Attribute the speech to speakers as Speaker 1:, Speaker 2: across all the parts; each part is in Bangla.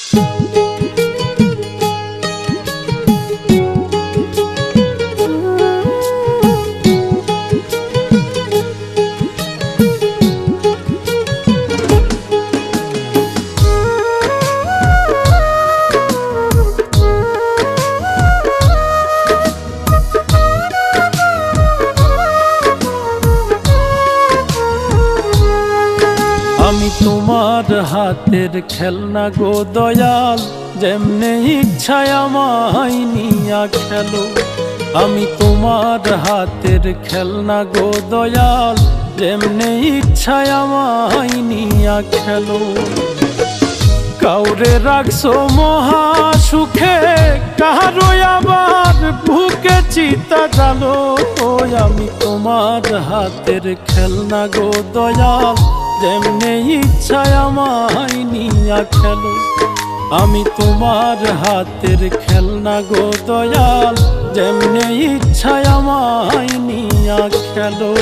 Speaker 1: আমি তোমার হাতের খেলনা গো দয়াল, যেমনে ইচ্ছায় আমায় নিয়া খেলো। আমি তোমার হাতের খেলনা গো দয়াল, যেমনে ইচ্ছায় আমায় নিয়া খেলো। কাউরে রাখছো মহা সুখে, কারো আবার বুকে চিতা জালো। আমি তোমার হাতের খেলনা গো দয়াল, যেমনে ইচ্ছায় আমায় নিয়া খেলো। আমি তোমার হাতের খেলনা গো দয়াল, যেমনে ইচ্ছায় আমায় নিয়া খেলো।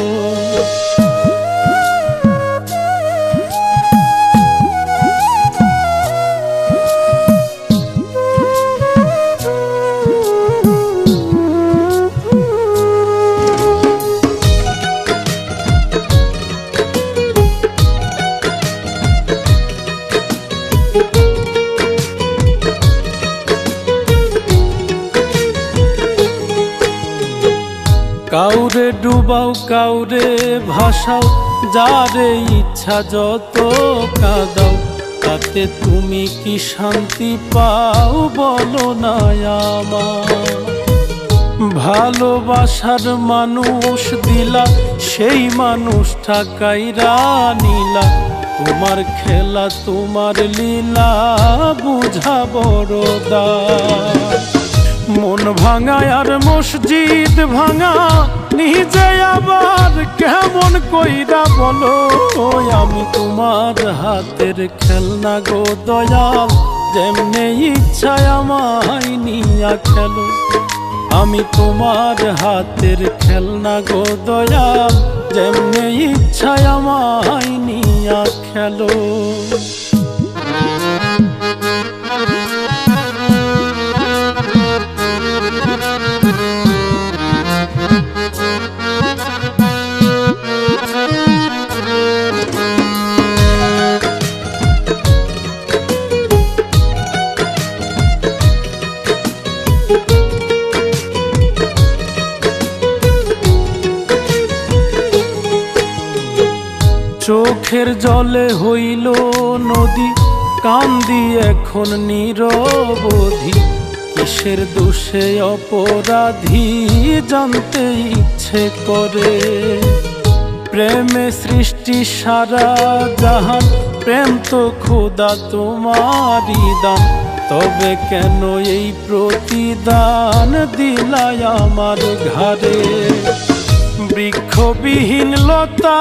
Speaker 1: কাউরে ডুবাও কাউরে ভাসাও, যারে ইচ্ছা যত কাঁদাও। তাতে তুমি কি শান্তি পাও বলো না আমার? ভালোবাসার মানুষ দিলা, সেই মানুষটা কাইরা নিলা। তোমার খেলা তোমার লীলা বুঝা বড় দায়। মন ভাঙা আর মসজিদ ভাঙা, নিজে আবার কেমন কইরা বলো। আমি তোমার হাতের খেলনা গো দয়াল, যেমনে ইচ্ছায় আমায় নিয়া খেলো। আমি তোমার হাতের খেলনা গো দয়াল, যেমনে ইচ্ছায় আমায় নিয়া খেলো। চোখের জলে হইল নদী, কান্দি এখন নিরবধি। কিসের দোষে অপরাধী জানতে ইচ্ছে করে। প্রেমে সৃষ্টি সারা জাহান, প্রেম তো খোদা তোমারই দান। তবে কেন এই প্রতিদান দিলাই আমার ঘাড়ে? বৃক্ষবিহীন লতা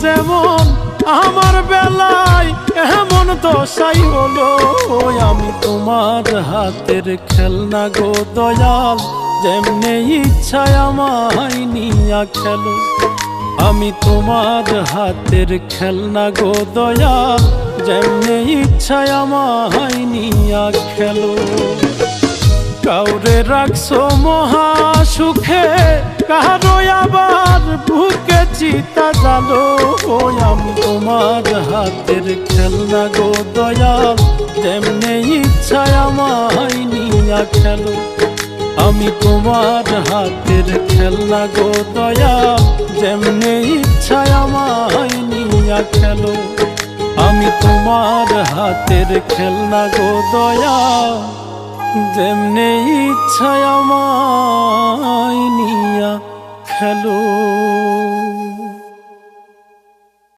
Speaker 1: যেমন আমার বেলায় এমন দশাই হলো। আমি তোমার হাতের খেলনা গো দয়াল, যেমনে ইচ্ছায় আমায় নিয়া খেলো। আমি তোমার হাতের খেলনা গো দয়াল, যেমনে ইচ্ছায় আমায় নিয়া খেলো। কাউরে রাখছো মহা সুখে, কারো আবার বুকে চিতা জালো। আমি তোমার হাতের খেলনা গো দয়াল, যেমনে ইচ্ছায় আমায় নিয়া খেলো। আমি তোমার হাতের খেলনা গো দয়াল, যেমনে ইচ্ছায় আমায় নিয়া খেলো। আমি তোমার হাতের খেলনা গো দয়াল, যেমনে ইচ্ছায় আমায় নিয়া খেলো।